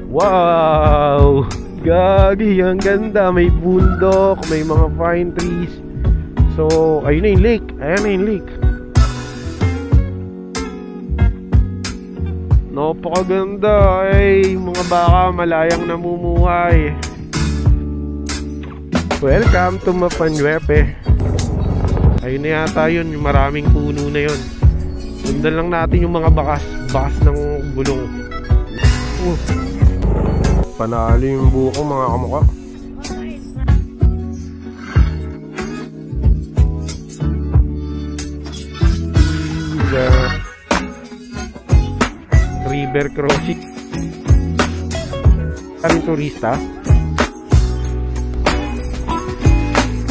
Wow! Gagi, ang ganda. May bundok, may mga pine trees. So, ayun na yung lake. Ayan na yung lake. Napakaganda. Ay, mga baka malayang namumuhay. Welcome to Mapanwepe. Ayun na yata yun, yung maraming puno na yun. Sundan lang natin yung mga bakas ng bulong. Panalo yung buko mga kamukha. River crossing. Kaming turista.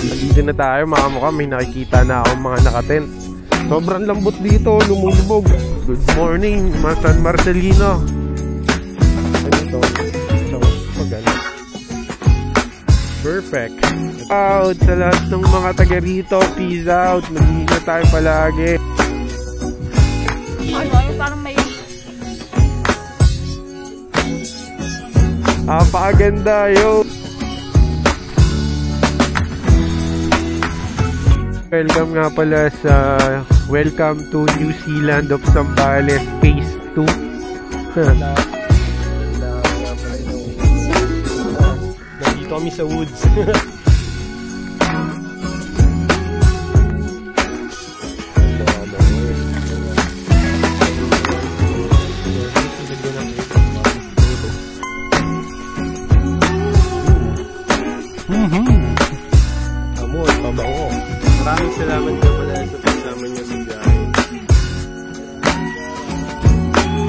Dito na tayo mga kamukha. May nakikita na akong mga nakatent. Sobrang lambot dito, lumulubog. Good morning, San Marcelino. Ito, perfect. Out sa lahat ng mga taga rito. Peace out. Mag-iingat tayo palagi. Parang may... Napakaganda, yo. Welcome nga pala sa Welcome to New Zealand of Zambales Phase 2. Nandito kami sa woods. Amoy, pabango. Maraming salamat ka pala sa kasama niyo sa biyahe.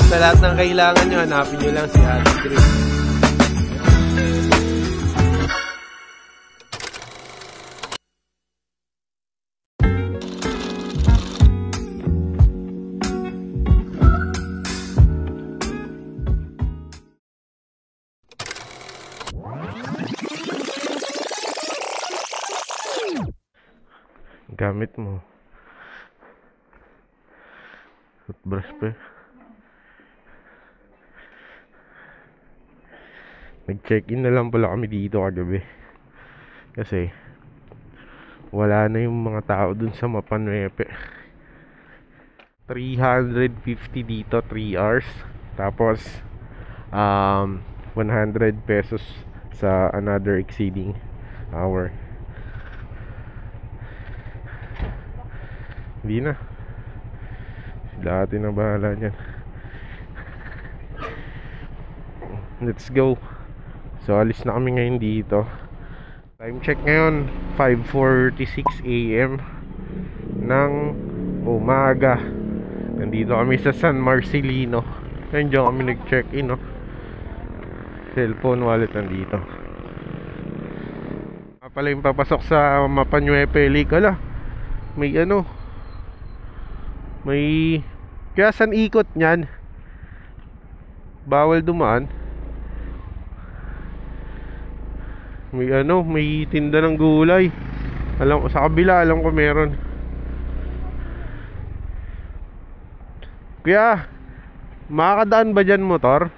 Sa lahat ng kailangan nyo, hanapin nyo lang si Ate Grace. Gamit mo toothbrush pa. Nag-check-in na lang pala kami dito kagabi kasi wala na yung mga tao dun sa Mapanwepe. 350 dito 3 hours. Tapos 100 pesos sa another exceeding hour. Hindi na. Dati na bahala niyan. Let's go. So alis na kami ngayon dito. Time check ngayon 5:46 AM ng umaga. Nandito kami sa San Marcelino. Nandiyan kami nag-check-in, no? Cellphone, wallet nandito. Pala yung papasok sa Mapanwepe Lake. Ala, may ano, may kaya saan ikot nyan? Bawal dumaan. May ano, may tinda ng gulay. Alam ko sa kabila, alam ko meron. Kaya makakadaan ba dyan motor?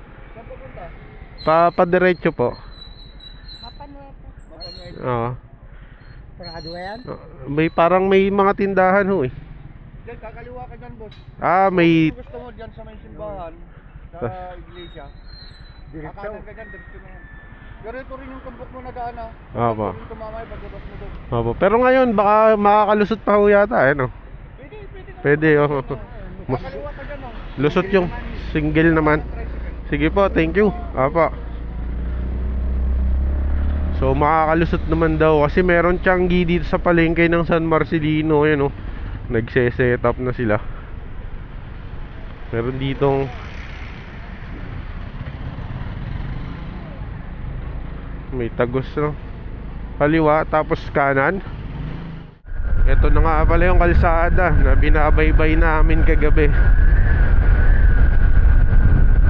Padiretso po. Mapanwepe. Oo. Sarado yan? May parang may mga tindahan ho eh. Diyan, kakaliwa ka dyan, boss. May Kung gusto mo dyan sa may simbahan, sa iglesia, kakanan ka dyan, diretso na yan. Pero ito rin yung tumbok mo na daan, ha? Opo. Ito rin tumamay, paglabas mo doon. Opo. Pero ngayon baka makakalusot pa ho yata eh, no? Pwede, oh. Kakaliwa ka dyan, oh. Lusot yung single naman. Sige po, thank you. Opo. So makakalusot naman daw kasi meron tiyanggi dito sa palengke ng San Marcelino, ayan oh. Nagse-set up na sila. Meron ditong may tagos, no? Kaliwa tapos kanan. Ito na nga pala yung kalsada na binabaybay namin kagabi.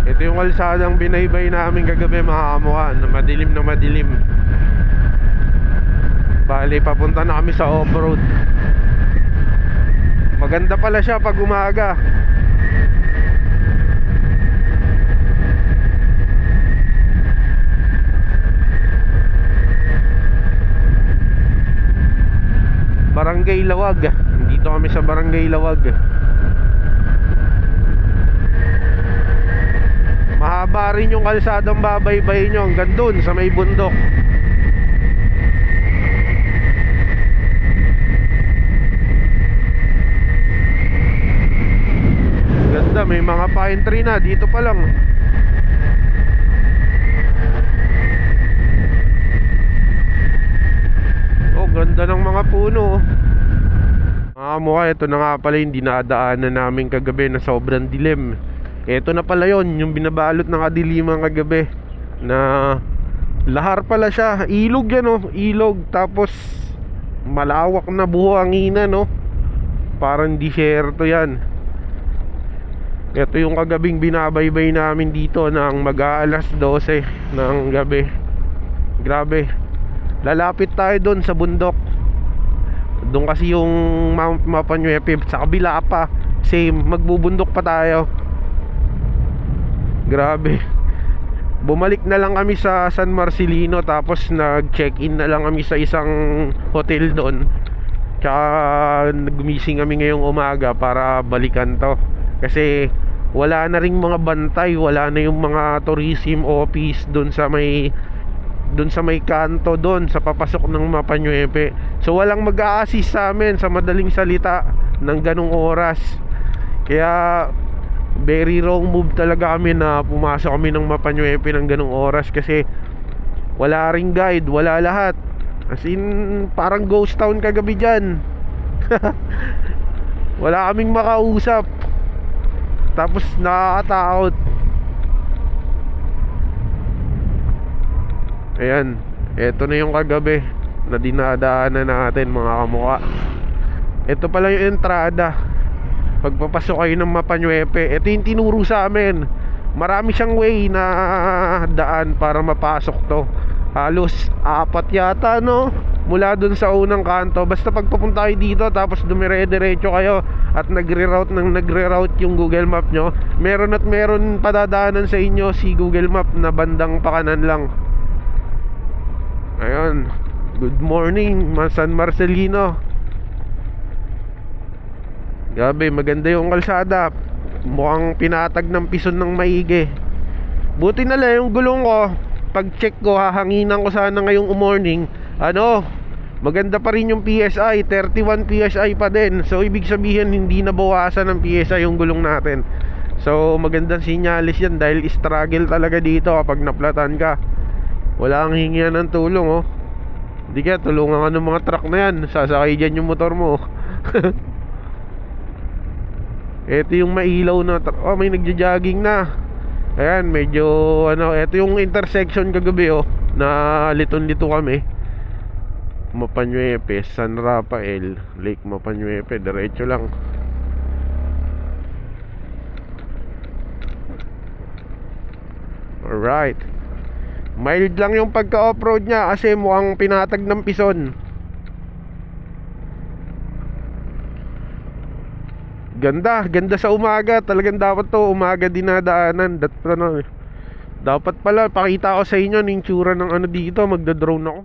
Ito yung kalsadang binaybay namin kagabi mga kamukha, na madilim. Bali, papunta na kami sa off-road. Maganda pala siya pag umaga. Barangay Lawag. Dito kami sa Barangay Lawag. Mahaba rin yung kalsadang babaybay nyo hanggang dun sa may bundok. Ganda, may mga pine tree na dito pa lang. Oh, ganda ng mga puno. Mukha, ito na nga pala yung dinadaanan namin kagabi na sobrang dilim. Ito na pala yon, yung binabalot ng kadiliman kagabi. Na lahar pala siya. Ilog yan, oh, ilog. Tapos malawak na buhangina, no. Parang disyerto yan. Ito yung kagabing binabaybay namin dito ng mag-aalas 12 ng gabi. Grabe. Lalapit tayo doon sa bundok. Doon kasi yung Mount Mapanuepe. Sa kabila pa, same, magbubundok pa tayo. Grabe. Bumalik na lang kami sa San Marcelino. Tapos nag-check-in na lang kami sa isang hotel doon. Tsaka gumising kami ngayong umaga para balikan to. Kasi wala na ring mga bantay. Wala na yung mga tourism office doon sa may kanto doon sa papasok ng Mapanuepe. So walang mag-a-assist sa amin, sa madaling salita, ng ganong oras. Kaya very wrong move talaga kami na pumasok kami ng Mapanuepe ng ganong oras. Kasi wala ring guide, wala lahat. As in, parang ghost town kagabi dyan. Wala kaming makausap. Tapos nakakatakot. Ayan, eto na yung kagabi na dinadaanan natin, mga kamukha. Ito pala yung entrada. Pagpapasok kayo ng Mapanuepe, ito yung tinuro sa amin. Marami siyang way na daan para mapasok to. Halos 4 yata, no? Mula dun sa unang kanto. Basta pagpapunta kayo dito, tapos dumire-diretso kayo at nagre-route yung Google Map nyo, meron at meron padadaanan sa inyo si Google Map na bandang pakanan lang. Ayun, good morning, San Marcelino. Grabe, maganda yung kalsada. Mukhang pinatag ng pison ng maigi. Buti na lang yung gulong ko, pag check ko, hahanginan ko sana ngayong morning. Maganda pa rin yung PSI, 31 PSI pa din. So ibig sabihin hindi nabawasan ng PSI yung gulong natin. So magandang sinyalis yan, dahil struggle talaga dito kapag naplatan ka. Wala kang hingian ng tulong, oh. Hindi kaya tulungan ka ng mga truck na yan, sasakay dyan yung motor mo. Ito yung mailaw na oh, may nagja-jogging na. Ayan, medyo ito yung intersection kagabi, oh, na liton-lito kami. Mapanuepe, San Rafael, Lake Mapanuepe, diretso lang. Alright. Mild lang yung pagka-off-road niya kasi mukhang pinatag ng pison. Ganda, ganda sa umaga. Talagang dapat to umaga dinadaanan. Dapat pala pakita ko sa inyo yung tsura ng dito. Magda-drone ako.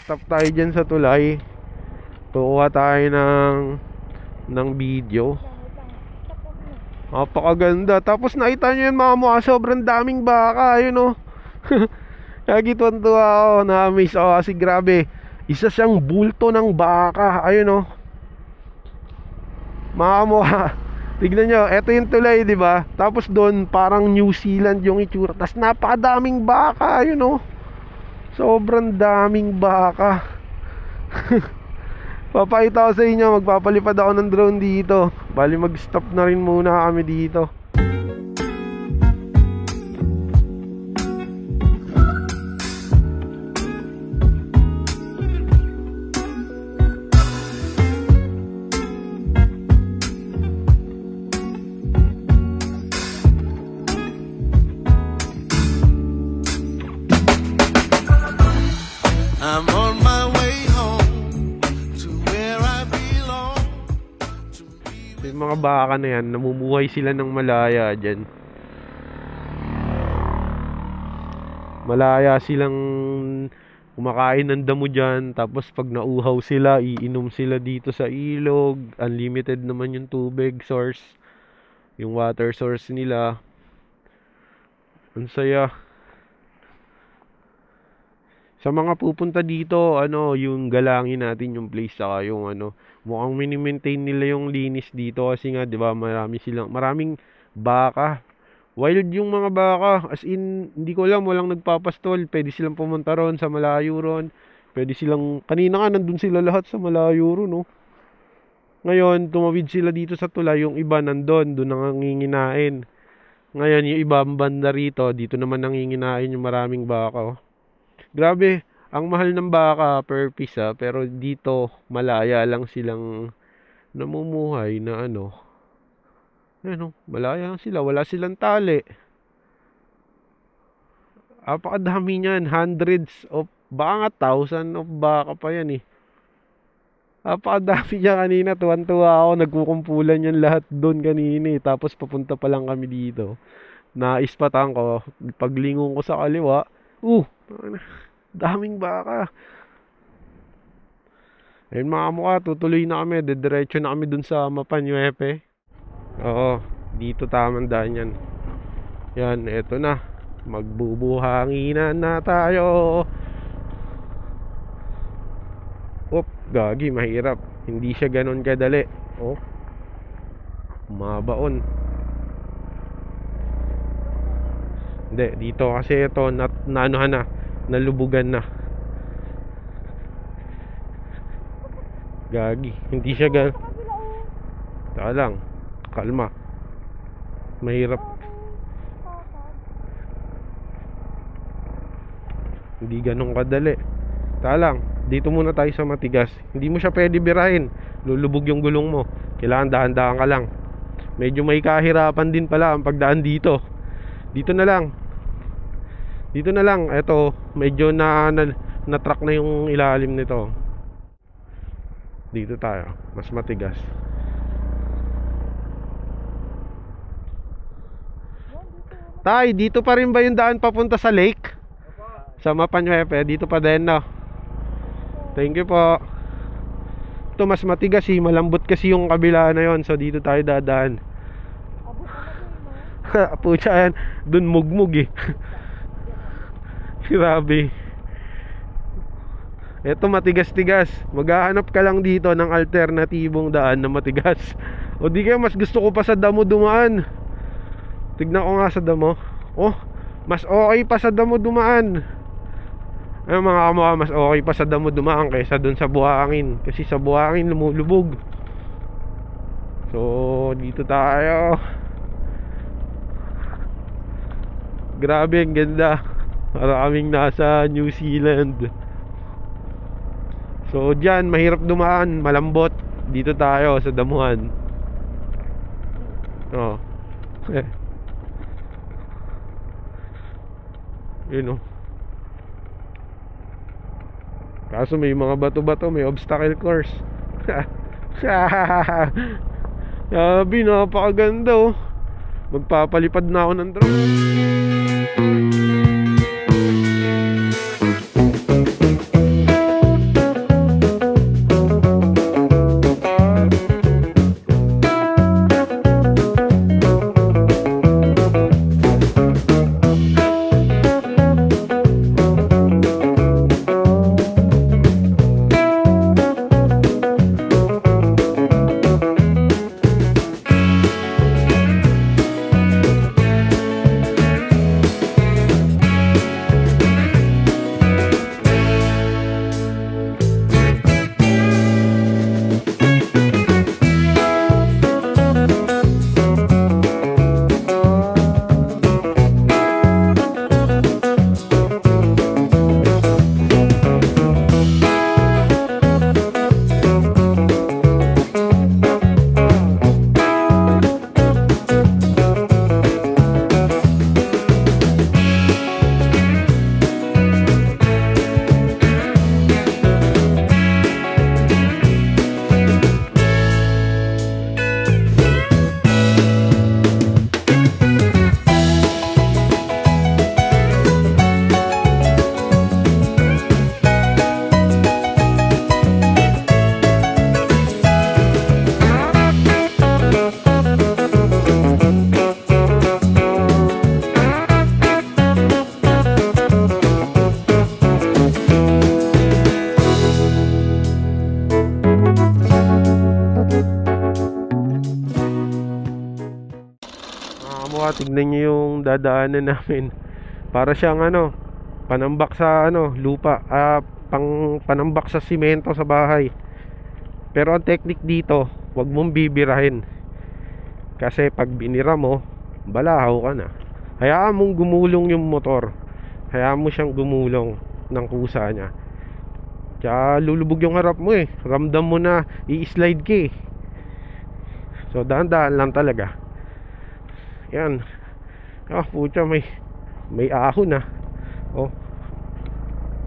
Stop tayo dyan sa tulay. Tukuha tayo ng video. Napakaganda. Tapos nakita nyo yan, mga mukha, sobrang daming baka. Ayun, oh. Nagituan-tuwa ako, na-amaze ako kasi grabe, isa siyang bulto ng baka. Ayun, oh. Mga mukha, tignan nyo, eto yung tulay, diba? Tapos doon parang New Zealand yung itsura. Tapos napakadaming baka. Ayun, oh. Sobrang daming baka. Papakita ko sa inyo, magpapalipad ako ng drone dito. Bali mag-stop na rin muna kami dito. Yung mga baka na yan, namumuhay sila ng malaya dyan. Malaya silang kumakain ng damo dyan. Tapos pag nauhaw sila, iinom sila dito sa ilog. Unlimited naman yung tubig source, yung water source nila. Ang saya. Sa mga pupunta dito, yung galangin natin yung place, saka yung mukhang mini-maintain nila yung linis dito kasi nga, 'di ba, maraming baka. Wild yung mga baka, as in, hindi ko alam, walang nagpapastol. Pwede silang pumunta ron sa malayo ron. Pwede silang, kanina nga nandun sila lahat sa malayo ron, no. Ngayon, tumawid sila dito sa tulay, yung iba nandun, doon nanginginain. Ngayon, yung ibang banda rito, dito naman nanginginain yung maraming baka, oh. Grabe, ang mahal ng baka per piece, pero dito malaya lang silang namumuhay na malaya lang sila, wala silang tali. Apakadami niyan, hundreds of, baka nga thousand of baka pa yan eh. Apakadami niya kanina, tuwan-tuwa ako, nagkukumpulan yan lahat doon kanina eh. Tapos papunta pa lang kami dito. Naispatan ko, paglingon ko sa kaliwa, daming baka. Ayun mga mukha, tutuloy na kami. Diretso na kami dun sa Mapanyuepe. Oo, dito tamang daan yan. Yan, eto na. Magbubuhanginan na tayo. Gagi, mahirap. Hindi siya ganon kadali. Mabaon. Hindi, dito kasi ito nalubugan na. Gagi, hindi siya Taka lang, kalma. Mahirap. Hindi ganun kadali. Taka lang, dito muna tayo sa matigas. Hindi mo siya pwede birahin, lulubog yung gulong mo. Kailangan dahan-dahan ka lang. Medyo may kahirapan din pala ang pagdaan dito. Dito na lang. Eto, medyo na-track na yung ilalim nito. Dito tayo, mas matigas. Tay, dito pa rin ba yung daan papunta sa lake? Sa Mapanyuepe, dito pa din, no? Thank you po. Ito mas matigas malambot kasi yung kabila na yon, so dito tayo dadaan. Pucha yan, dun mugmug eh. Grabe. Ito matigas-tigas. Maghahanap ka lang dito ng alternatibong daan na matigas. O di kaya mas gusto ko pa sa damo dumaan. Tignan ko nga sa damo. Mas okay pa sa damo dumaan. Mga kamukha, mas okay pa sa damo dumaan kaysa dun sa buhangin. Kasi sa buhangin lumulubog. So dito tayo. Grabe, ang ganda. Para kaming nasa New Zealand. So dyan, mahirap dumaan, malambot. Dito tayo sa damuhan. Yun Kaso may mga bato-bato, may obstacle course. Sabi, napakaganda Magpapalipad na ako ng drone. Kamukha, tignan nyo yung dadaanan namin. Para siyang ano, panambak sa ano, lupa, panambak sa simento sa bahay. Pero ang technique dito, wag mong bibirahin. Kasi pag binira mo, balahaw ka na. Hayaan mong gumulong yung motor. Hayaan mo siyang gumulong ng kusa niya. Tsaka lulubog yung harap mo eh. Ramdam mo na i-slide ka eh. So dahan-dahan lang talaga. Yan. Pucha, may ahon na. Oh.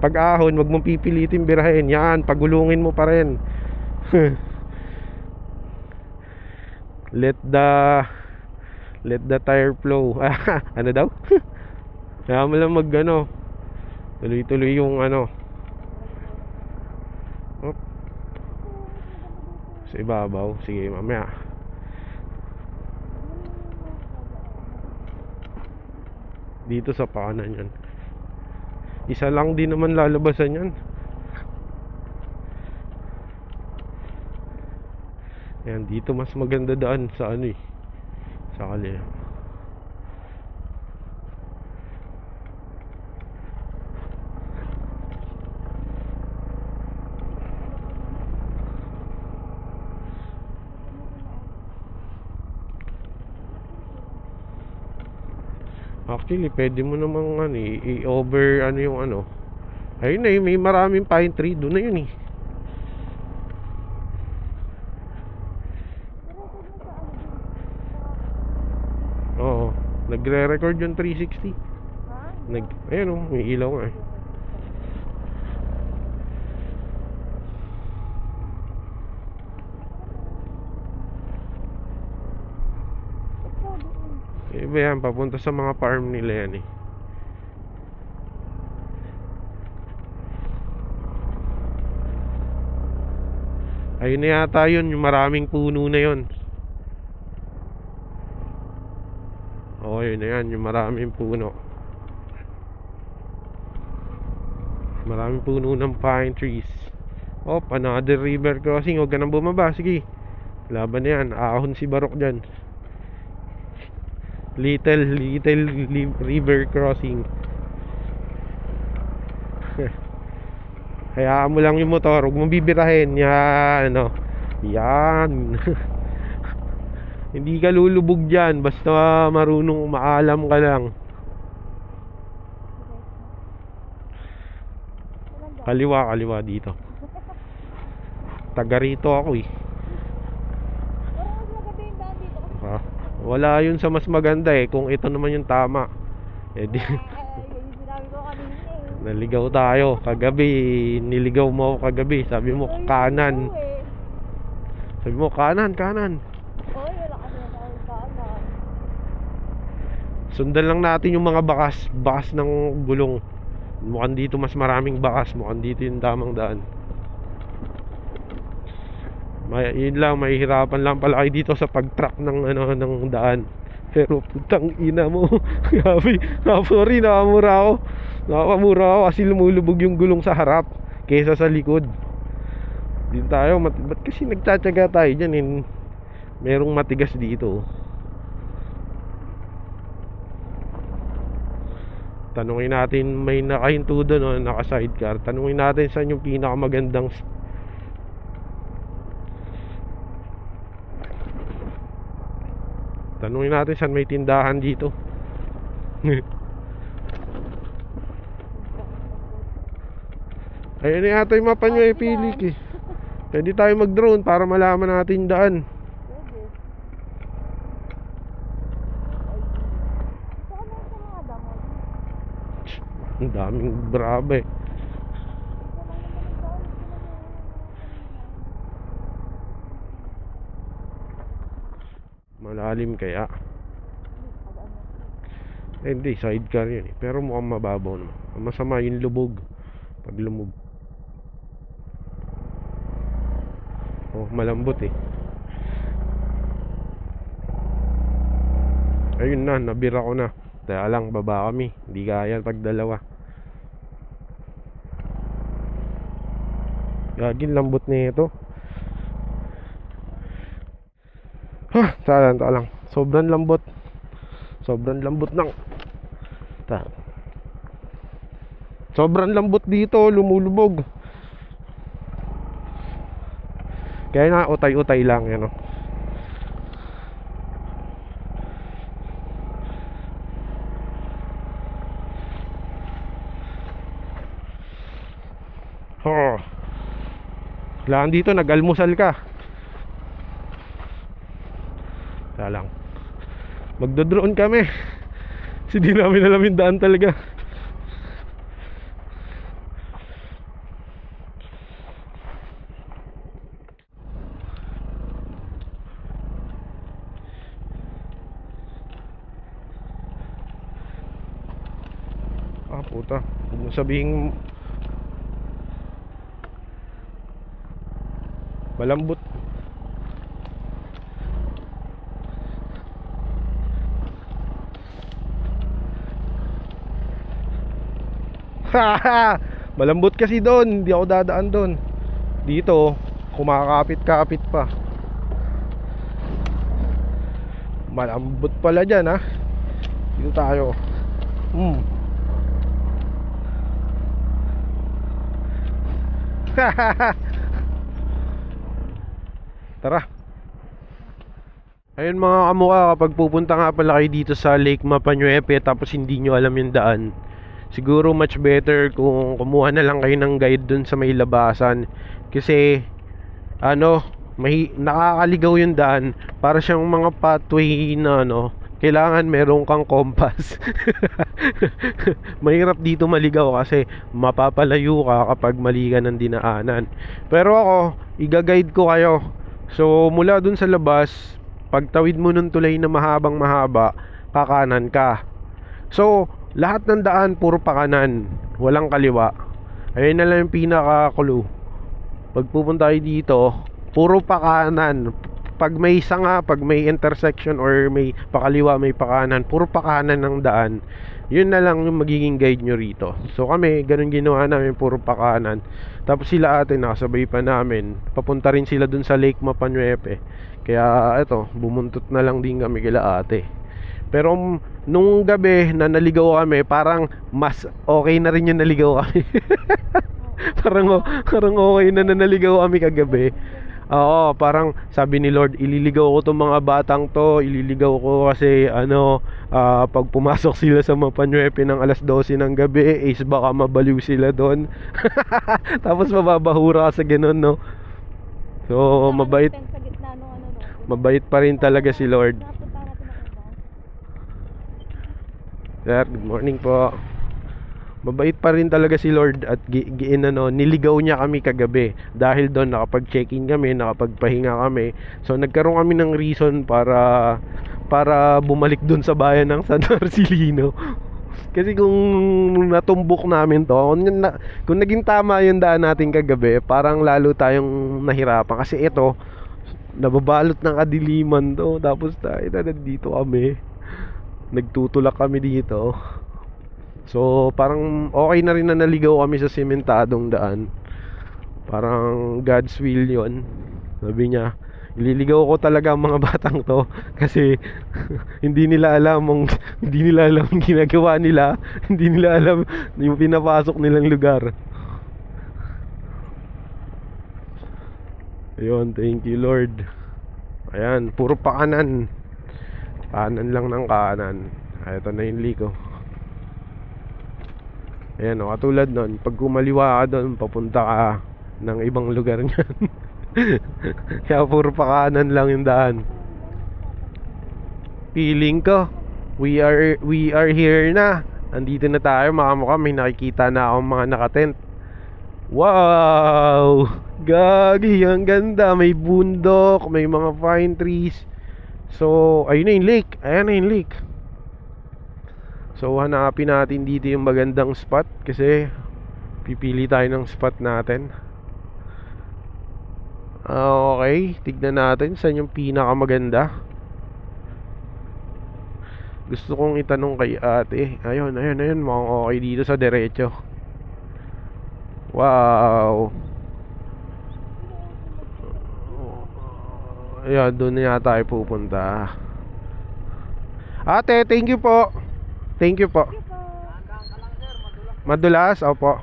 Pag ahon, wag mong pipilitin birahin. Yan, pagulungin mo pa rin. Let the tire flow. Ano daw? Kaya mo lang ano, tuloy-tuloy yung ano. Oh. Sa ibabaw. Sige, mamaya. Dito sa paanan yan. Isa lang din naman lalabasan yan. Ayan, dito mas maganda daan sa ano eh, sa kali. Actually, pwede mo namang ano, i-over ano yung ano. Ayun na, may maraming pine tree. Doon na yun eh. Oo, nagre-record yung 360. Ayun o, may ilaw nga eh. Iba yan, papunta sa mga farm nila yan eh. Ayun na yata yun, yung maraming puno na yun. Oo, yun na yan, yung maraming puno. Maraming puno ng pine trees. Oh, another river crossing. Huwag ka nang bumaba, sige. Laban na yan, ahon si Barok dyan. Little river crossing. Hayaan mo lang yung motor, huwag mong bibirahin. Yan, ano. Yan. Hindi ka lulubog dyan, basta marunong maalam ka lang. Kaliwa dito. Taga rito ako eh. Wala yun sa mas maganda eh. Kung ito naman yung tama, eh di naligaw tayo kagabi. Niligaw mo ako kagabi. Sabi mo kanan. Sabi mo kanan. Sundan lang natin yung mga bakas ng gulong. Mukhang dito mas maraming bakas. Mukhang dito yung tamang daan. Yun lang, mahihirapan lang pala kayo dito sa pag-track ng ano, ng daan. Pero putang ina mo. Sorry, nakamura ako kasi lumulubog yung gulong sa harap kaysa sa likod. Din tayo, ba't kasi nagtsatsaga tayo dyan eh. Merong matigas dito. Tanungin natin, may nakahinto doon, naka-sidecar. Tanungin natin saan yung pinakamagandang Tanungin natin saan may tindahan dito. Ayun na yata yung mapa nyo eh, Pilik eh. Pwede tayo mag-drone para malaman natin daan. Ang daming brabe. Malalim kaya? Hindi, sidecar yun eh. Pero mukhang mababaw naman. Masama yung lubog. Pag lumog. Oh, malambot eh. Ayun na, nabira ko na. Kaya lang, baba kami. Hindi kaya pag dalawa. Gagin, lambot na ito. Talang. Sobrang lambot. Sobrang lambot ng sobrang lambot dito, lumulubog. Kaya na utay-utay lang yan, oh. Oh. Kailangan dito nag-almusal ka. Kaya lang magdodrone kami kasi di namin alam yung daan talaga. Puta, huwag mo sabihin malambot. Malambot kasi doon, hindi ako dadaan doon. Dito kumakapit-kapit pa. Malambot pala dyan, ha. Dito tayo. Tara. Ayun mga kamukha, kapag pupunta nga pala kayo dito sa Lake Mapanuepe tapos hindi nyo alam yung daan, siguro much better kung kumuha na lang kayo ng guide dun sa may labasan. Kasi nakakaligaw yung daan. Para siyang mga pathway na kailangan meron kang compass. Mahirap dito maligaw kasi mapapalayo ka kapag mali ka ng dinaanan. Pero ako, iga-guide ko kayo. So mula dun sa labas, pagtawid mo ng tulay na mahabang mahaba, kakanan ka. So lahat ng daan puro pakanan, walang kaliwa. Ayun na lang yung pinaka-clue. Pag pupunta kayo dito, puro pakanan. Pag may sanga, pag may intersection or may pakaliwa, may pakanan, puro pakanan ng daan. Yun na lang yung magiging guide nyo rito. So kami, ganun ginawa namin, puro pakanan. Tapos sila ate, nakasabay pa namin. Papunta rin sila dun sa Lake Mapanuepe. Kaya eto, bumuntot na lang din kami kila ate. Pero nung gabi na naligaw kami, parang mas okay na rin yung naligaw kami. parang okay na naligaw kami kagabi. Oo, parang sabi ni Lord, ililigaw ko tong mga batang to, ililigaw ko kasi pag pumasok sila sa Mapanuepe ng alas 12 ng gabi, baka mabaliw sila doon. Tapos mababahura ka sa ganun, no? So, mabait pa rin talaga si Lord. Sir, good morning po. Mabait pa rin talaga si Lord at niligaw niya kami kagabi. Dahil doon nakapag-check-in kami, nakapagpahinga kami. So nagkaroon kami ng reason para bumalik doon sa bayan ng San Marcelino. Kasi kung natumbok namin to, kung naging tama yung daan natin kagabi, parang lalo tayong nahirapan. Kasi ito, nababalot ng kadiliman to. Tapos nandito kami, nagtutulak kami dito. So parang okay na rin na naligaw kami sa sementadong daan. Parang God's will yon. Sabi niya, ililigaw ko talaga ang mga batang to. Kasi hindi nila alam yung ginagawa nila. Hindi nila alam yung pinapasok nilang lugar. Ayun, thank you Lord. Ayan, puro pakanan. Kanan lang ng kanan. Ito na yung liko. Ayan o, katulad nun, pag kumaliwa ka doon, papunta ka ng ibang lugar niyan. Kaya puro pakanan lang yung daan. Feeling ko, we are here na. Andito na tayo, makamukha may nakikita na akong mga nakatent. Wow! Gagi, ang ganda. May bundok, may mga pine trees. So, ayun na yung lake. Ayan na yung lake. So hanapin natin dito yung magandang spot. Kasi pipili tayo ng spot natin. Okay, tignan natin saan yung pinakamaganda. Gusto kong itanong kay ate. Ayun, mukhang okay dito sa derecho. Wow. Ayan, doon na yata tayo pupunta. Ate, thank you po. Thank you po. Madulas, opo.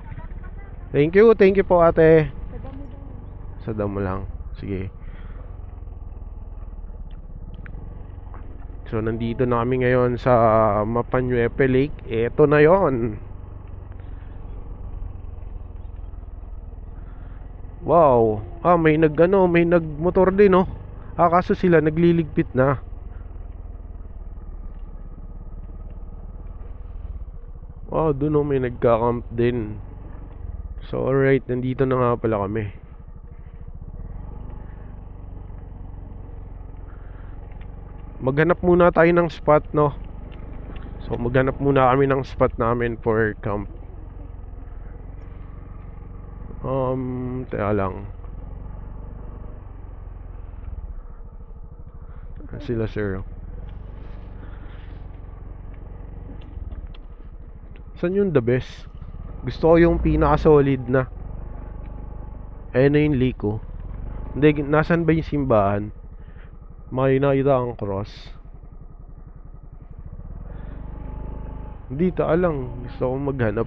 Thank you po ate. Sa damo lang. Sige. So nandito na kami ngayon sa Mapanuepe Lake. Ito na yon. Wow. May nagmotor din, no. Kaso sila nagliligpit na. Wow, doon may nagka-camp din. So alright, nandito na nga pala kami. Maghanap muna tayo ng spot, no. So maghanap muna kami ng spot namin for camp. Teka lang. Sila sir. Saan yung the best? Gusto ko yung pinaka-solid na. Ayun na yung lake, oh. Hindi, nasan ba yung simbahan? May nakita ang cross. Dito lang. Gusto ko maghanap.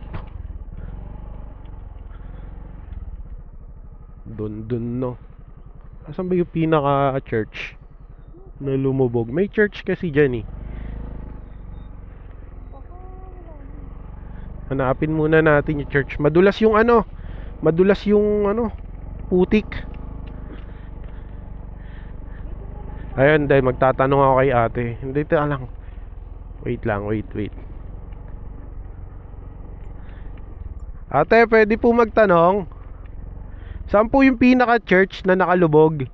Dun, no. Asan ba yung pinaka-church na lumubog? May church kasi dyan, eh. Hanapin muna natin yung church. Madulas yung putik. Ayun, dahil magtatanong ako kay ate. Hindi, ito lang. Wait lang. Ate, pwede po magtanong. Saan po yung pinaka-church na nakalubog?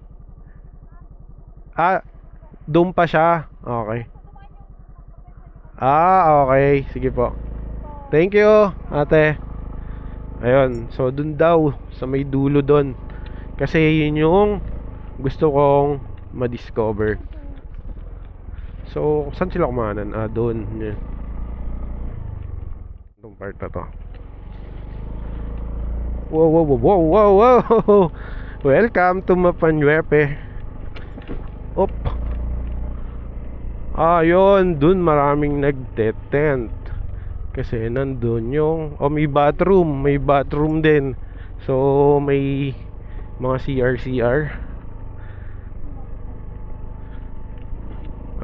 Doon pa siya. Okay. Okay. Sige po. Thank you, ate. Ayun, so dun daw sa may dulo dun. Kasi yun yung gusto kong ma-discover. So, saan sila kumanan? Doon. Itong part na to. Wow. Welcome to Mapanuepe. Op. Yun, dun maraming nagte-tent. Kasi nandun yung may bathroom din. So may mga CR.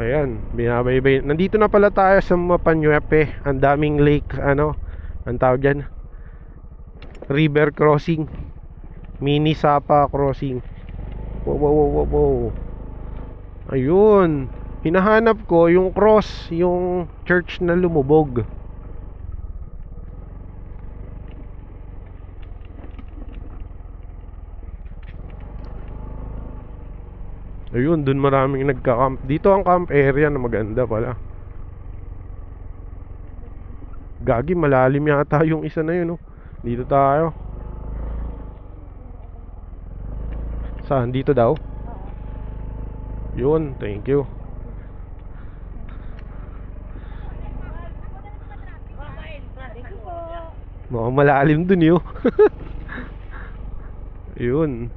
Ayan, binabaybay. Nandito na pala tayo sa Mapanuepe. Ang daming lake, ang tawag dyan, river crossing, mini Sapa crossing. Wow. Ayun, hinahanap ko yung cross, yung church na lumubog. Ayun, dun maraming nagka-camp. Dito ang camp area na maganda pala. Gagi, malalim yata yung isa na yun, no? Dito tayo. Saan? Dito daw? Yun, thank you. Mukhang malalim dun yun. Yun.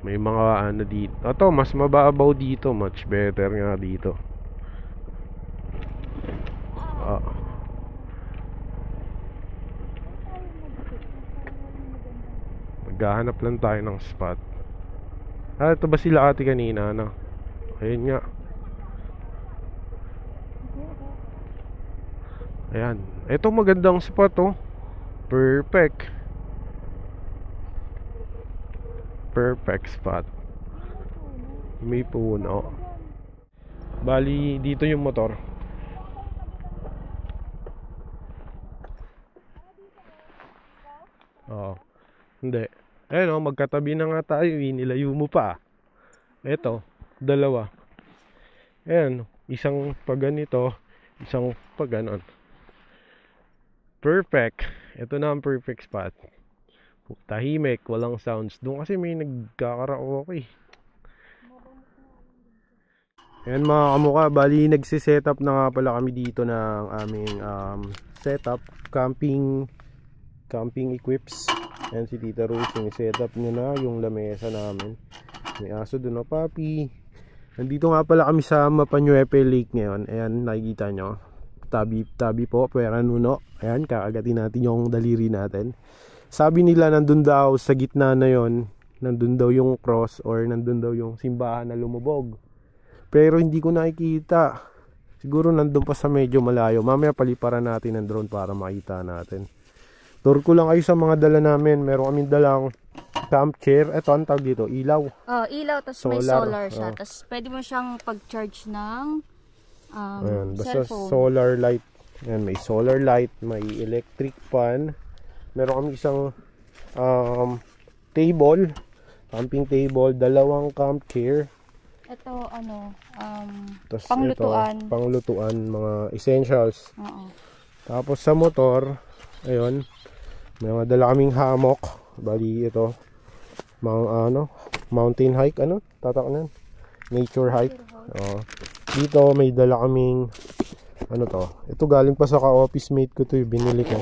May mga dito. Ito, mas mababaw dito. Much better nga dito. Maghahanap lang tayo ng spot. Ito ba sila ate kanina, ano? Ayun nga. Ayan. Ito magandang spot, oh. Perfect spot. May puno. Bali, dito yung motor. Hindi. Ayun, magkatabi na nga tayo. Nilayo mo pa. Ito, dalawa. Ayan, isang pag ganito, isang pag ganon. Perfect. Ito na ang perfect spot. Tahimik, walang sounds. Doon kasi may nagkakaraoke. Ayan mga kamukha, bali nagsisetup na nga pala kami dito ng aming setup, camping equips. Ayan si Tita Rose, yung setup niya na yung lamesa namin. May aso dun, o papi. Nandito nga pala kami sa Mapanuepe Lake ngayon. Ayan, nakikita nyo. Tabi po, Puera Nuno. Ayan, kakagatin natin yung daliri natin. Sabi nila nandun daw sa gitna na yon, nandun daw yung cross or nandun daw yung simbahan na lumubog. Pero hindi ko nakikita. Siguro nandun pa sa medyo malayo. Mamaya paliparan natin ng drone para makita natin. Tour ko lang kayo sa mga dala namin. Meron kaming dalang camp chair. Ito, ang tawag dito, ilaw. Oh, ilaw, tapos may solar siya. Tapos pwede mo siyang pag-charge ng ayan, basta cellphone. Solar light. Ayan, may solar light, may electric fan. Meron kami isang table, camping table, dalawang camp chair. Ito, Tapos panglutuan. Ito, panglutuan, mga essentials. Oo. Tapos sa motor, ayun, may mga dala kaming hammock. Bali ito, mountain hike, tatakunan? Nature hike. Dito may dala kaming, ito galing pa sa ka-office mate ko to, binili ko.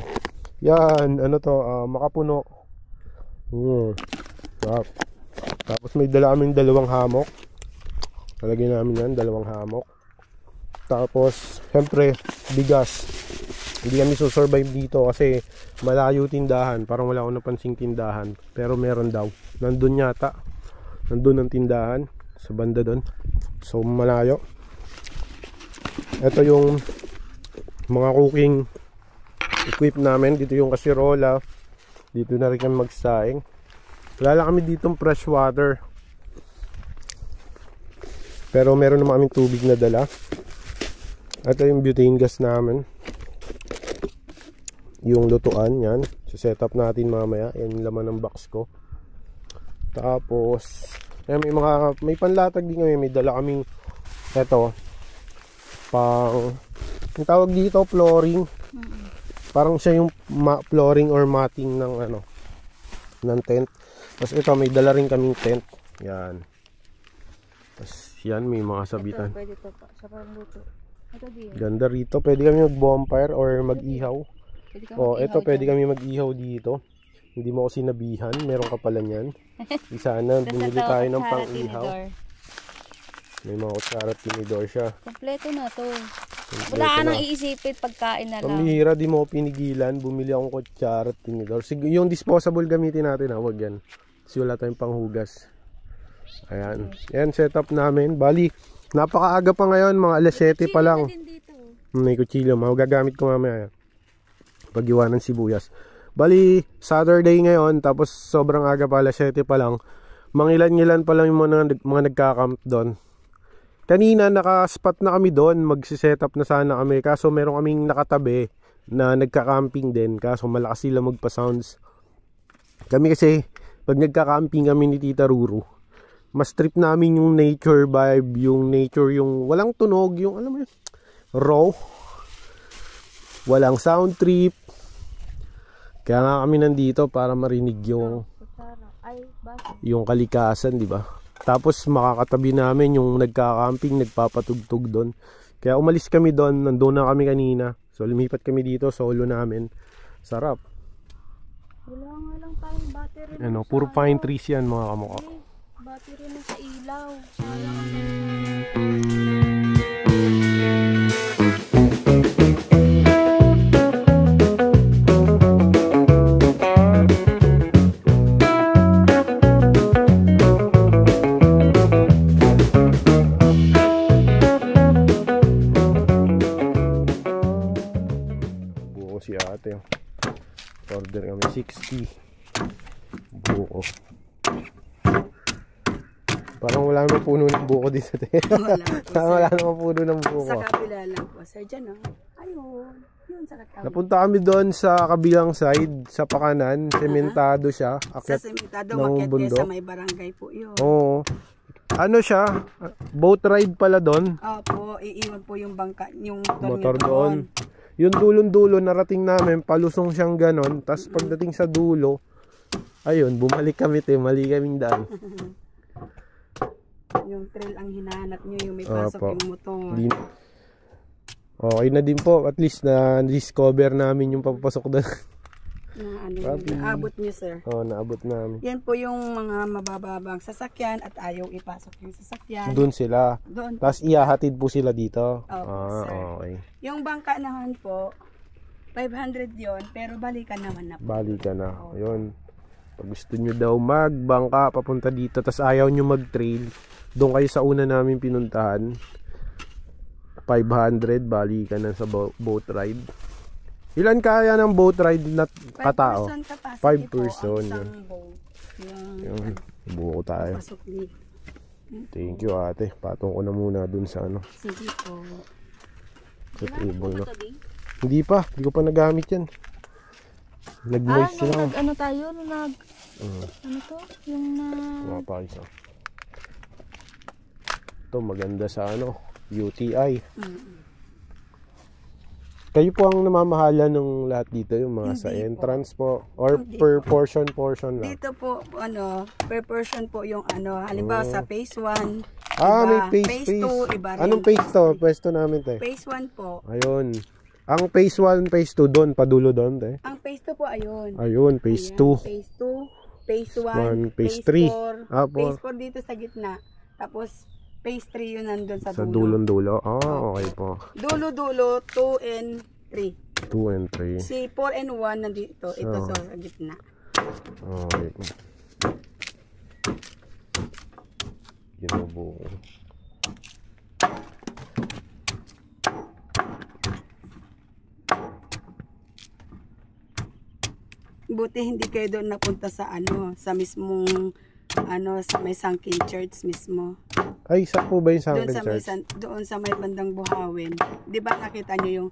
Yan, makapuno. Tapos may dala kaming dalawang hammock. Talagyan namin yan, dalawang hammock. Tapos, syempre, bigas. Hindi kami susurvive dito kasi malayo tindahan. Parang wala akong napansing tindahan. Pero meron daw. Nandun yata. Nandun ang tindahan. Sa banda dun. So, malayo. Ito yung mga cooking equip namin. Dito yung kasirola. Dito na rin kami magsaing. Wala lang kami ditong fresh water. Pero meron naman kaming tubig na dala. Ito yung butane gas namin. Yung lutuan, yan. Set up natin mamaya. Yan yung laman ng box ko. Tapos, yan, may panlatag din kami. May dala kaming, eto, yung tawag dito, flooring. Parang siya yung flooring or matting ng tent. Tapos ito, may dala rin kaming tent. Yan. Tapos, yan, may mga sabitan. Ito, pwede ito pa. Sa pangluto. Ito din. Ganda rito. Pwede kami mag-bonfire or mag-ihaw. Ito pwede kami mag-ihaw dito. Hindi mo ko sinabihan. Meron ka pala niyan. Sana bumili tayo ng pang-ihaw. May mga kutsara tinidor siya. Kompleto na to. Wala ka nang iisipin, pagkain na lang. Pamihira, di mo ko pinigilan. Bumili akong kutsara tinidor. Yung disposable gamitin natin, huwag yan. Kasi wala tayong panghugas. Ayan. Ayan, setup namin. Bali, napakaaga pa ngayon. Mga alas 7 pa lang. May kutsilyo. Magagamit ko mamaya. Pag-iwanan sibuyas. Bali, Saturday ngayon, tapos sobrang aga pa, alas 7 pa lang. Mangilan-ngilan pa lang yung mga nagka-camp doon. Kanina, naka-spot na kami doon. Magsiset-up na sana kami. Kaso meron kaming nakatabi na nagka-camping din. Kaso malakas sila magpa-sounds. Kami kasi, pag nagka-camping kami ni Tita Ruru, mas trip namin yung nature vibe, yung nature, yung walang tunog, yung alam mo yun, raw. Walang sound trip. Kaya nga kami nandito para marinig yung kalikasan, di ba? Tapos makakatabi namin yung nagka-camping, nagpapatugtog doon. Kaya umalis kami doon, nandoon na kami kanina. So lumipat kami dito, solo namin. Sarap. Wala nga lang tayong battery. Puro pine trees yan mga kamukha. Battery na sa ilaw. Buko si ate. Order kami 60 buko. Parang wala namang puno ng buko dito. Wala namang puno ng buko. Sa kabila lang po, sir. Diyan, ayun. Yun sa kabila. Napunta kami doon sa kabilang side, sa pakanan. Sementado siya. Sa sementado, makyat sa may barangay po yun. Oo. Ano siya? Boat ride pala doon. Opo, iiwan po yung bangka, yung motor doon. Yung dulon-dulo, narating namin, palusong siyang ganon. Tapos pagdating sa dulo, ayun, bumalik kami, mali kaming daan. Yung trail ang hinahanap nyo, yung may pasok yung motor. Okay na din po, at least na-discover namin yung papasok doon. na ano, Papi. naabot nyo, sir. Oh, naabot namin. Yan po yung mga mabababang sasakyan at ayaw ipasok yung sasakyan. Doon sila. Doon. Tapos ihahatid po sila dito. Opo, sir. Okay. Yung bangka naman po, 500 yon pero balikan naman na po. Balik ka na. Ayun. Pag gusto nyo daw magbangka papunta dito, tapos ayaw nyo mag-trail, doon kayo sa una namin pinuntahan. 500, balikan na sa boat ride. Ilan kaya ng boat ride na katao? 5 person. Yun. Buo tayo. Thank you ate. Patong ko na muna dun sa ano. Sige po. Sa table na. Hindi pa. Hindi ko pa nagamit yan. Nag-moist lang. Ano tayo? Ano to? Yung Mga pakisa. Ito maganda sa ano. UTI. Kayo po ang namamahala ng lahat dito, yung mga sa entrance po or per portion lang. Dito po ano, per person po yung ano, halimbawa sa phase 1. May phase 2, iba rin. Anong phase to? Pwesto namin te. Phase 1 po. Ayun. Ang phase 1, phase 2 doon, padulo doon te. Ang phase 2 po ayun. Ayun, phase 2. Phase 2, phase 1, phase 3. 4. Phase 4 dito sa gitna. Tapos phase 3 yun nandun sa Sa dulo. dulong-dulo. Okay po. Dulo-dulo, 2 and 3. 2 and 3. Si 4 and 1 nandito. Ito sa gitna. Okay. Ginubuo. Buti hindi kayo doon napunta sa ano, sa mismong ano, sa may Sunken Church mismo. Ay, saan po ba yung Doon Sunken Church? doon sa may bandang Buhawin. 'Di ba nakita niyo yung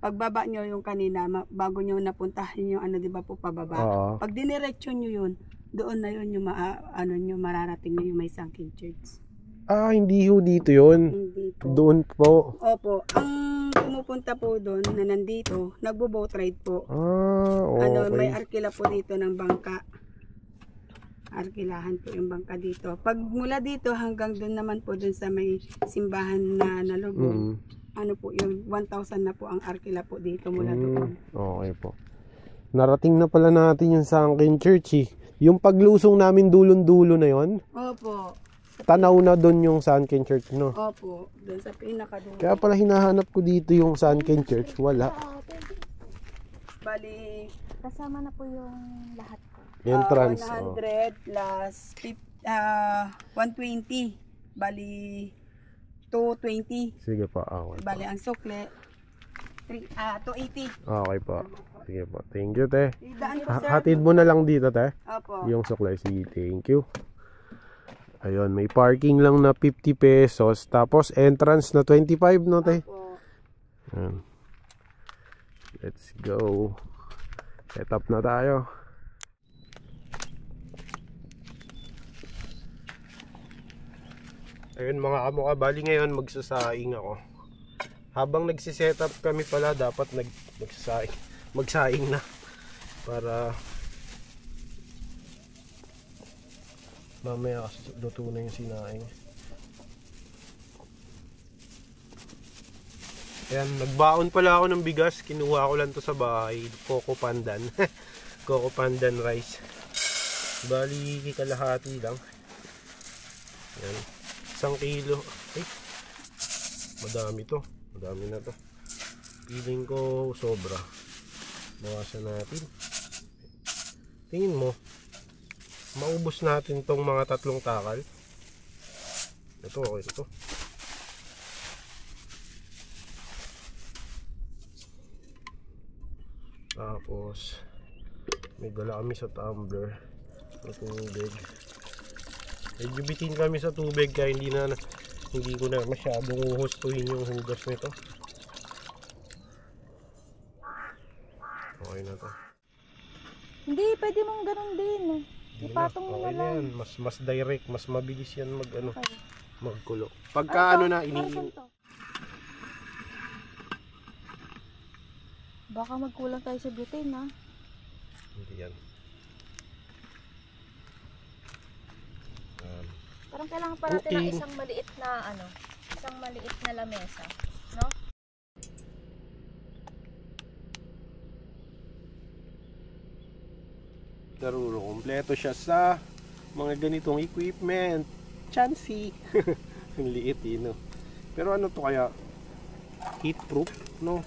pagbaba niyo yung kanina bago niyo napuntahan yung ano, 'di ba po pababa. Oo. Pag diniretso niyo yun, doon na yun yung ano niyo mararating niyo yung may Sunken Church. Hindi ho dito yun. Hindi po. Doon po. Opo, ang pumupunta po doon na nandito, nagbo-boat ride po. Okay. Ano, may arkila po dito ng bangka. Arkilahan po yung bangka dito. Pag mula dito hanggang doon naman po doon sa may simbahan na nalubog, ano po yung 1,000 na po ang arkila po dito mula doon. Okay po. Narating na pala natin yung Sunken Church eh. Yung paglusong namin dulon-dulo na yon. Opo. Tanaw na doon yung Sunken Church, no? Opo, doon sa pinakadulo. Kaya pala hinahanap ko dito yung Sunken Church. Wala. Bali, kasama na po yung lahat ko. Entrance. 100 plus 120. Bali, 220. Sige pa. Okay. Bali, ang sukle, 280. Okay po. Sige po. Thank you, te. Idaan ko, sir. Hatid mo na lang dito, te. Opo. Yung suklay. Sige, thank you. Ayun, may parking lang na 50 pesos. Tapos entrance na 25, no, te? Opo. Ayan. Let's go. Set up na tayo. Ayun mga kamukha, bali ngayon magsasaing ako. Habang nagsiset up kami pala, dapat magsaing na para mamaya luto na yung sinaing. Ayan, nagbaon pala ako ng bigas. Kinuha ko lang to sa bahay. Coco pandan. Coco pandan rice. Bali, kalahati lang. Ayan. 1 kilo. Ay, madami to. Madami na to. Feeling ko sobra. Bawasan natin. Tingin mo, maubos natin tong mga 3 takal. Ito, okay ito. Tapos may dala kami sa tumbler na tubig. Medyo bitin kami sa tubig kaya hindi ko na masyadong hustuhin yung hugas nito. Okay na to. Hindi, pwede mong ganun din. Ipatong mo na lang. Yan. Mas direct, mas mabilis yan magkulo. Pagka Baka magkulang tayo sa butane, ha? Hindi yan. Parang kailangan pa natin ng isang maliit na lamesa, no? Tita Ruro. Kompleto siya sa mga ganitong equipment. Chancy. Ang liit no. Pero ano to kaya? Heat proof, no?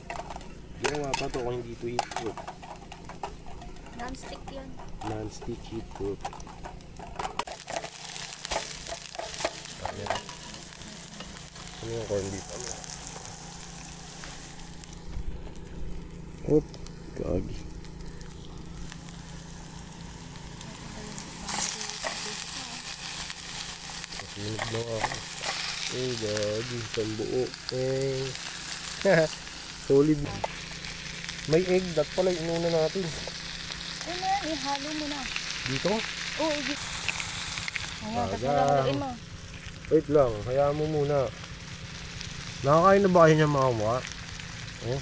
Ginawa pa to kung hindi to heat proof. Non-stick yun. Non-stick heat proof. Ano yung corn beef? Oop, gagi. Nasunog na ako. Eh, gagi. Isang buo. Eh. Solid. May egg. Dat pala inuna natin. Ayun na yan, ihalo mo na. Dito? Oo, ayan, tapos haluin mo. Wait lang. Hayaan mo muna. Nakakain na ba kayo niya mga mukha? Oh.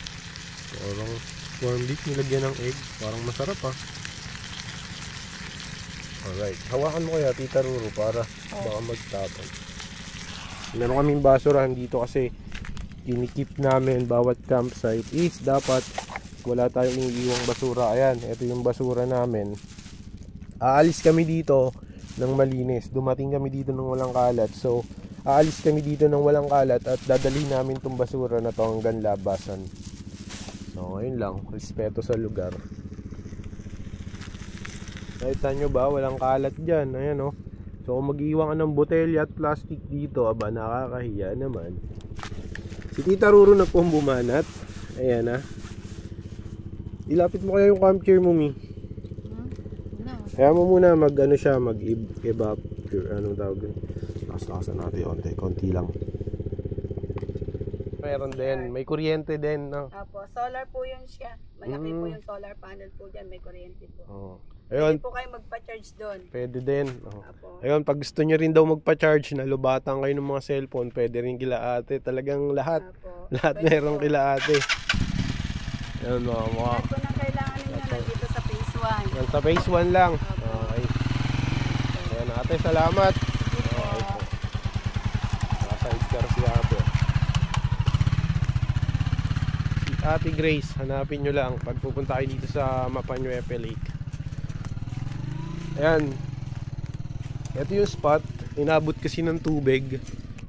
Parang corn beef nilagyan ng egg. Parang masarap ah. Alright. Hawakan mo kaya Tita Ruro para baka magtapon. Meron kaming basurahan dito kasi kinikip namin bawat campsite is dapat wala tayong iniiwang basura. Ayan, ito yung basura namin. Aalis kami dito ng malinis. Dumating kami dito ng walang kalat. So, aalis kami dito ng walang kalat at dadalhin namin tong basura na to hanggang labasan. So, ayun lang. Respeto sa lugar. Nakita nyo ba? Walang kalat dyan. Ayan o. So kung mag-iwan ka ng botelya at plastic dito, aba nakakahiya naman. Si Tita Ruro na po bumanat. Ayan ha. Ilapit mo kaya yung camp chair mo, Mi. Kaya mo muna mag ano siya, mag-evap. Anong tawag yun? Lakas-lakasan natin. Konti lang. Meron din. May kuryente din. No? Apo, solar po yun siya. Malaki po yung solar panel po dyan. May kuryente po. Oh. Ayun, pwede po kayo magpa-charge doon. Pwede din. Oh. Apo. Ayun, pag gusto nyo rin daw magpa-charge, nalubatan kayo ng mga cellphone, pwede rin kila ate. Talagang lahat. Apo. Lahat Pwede meron po. kila ate. Ayun mga mukha. Lahat po ng kailangan ninyo nandito sa phase 1. Yan, sa phase 1 lang. Okay. Ayan ate, salamat. Okay po. Naka-sidecar si ate. Si Ate Grace, hanapin nyo lang pag pupunta kayo dito sa Mapanuepe Lake. Ayan. Ito yung spot. Inabot kasi ng tubig.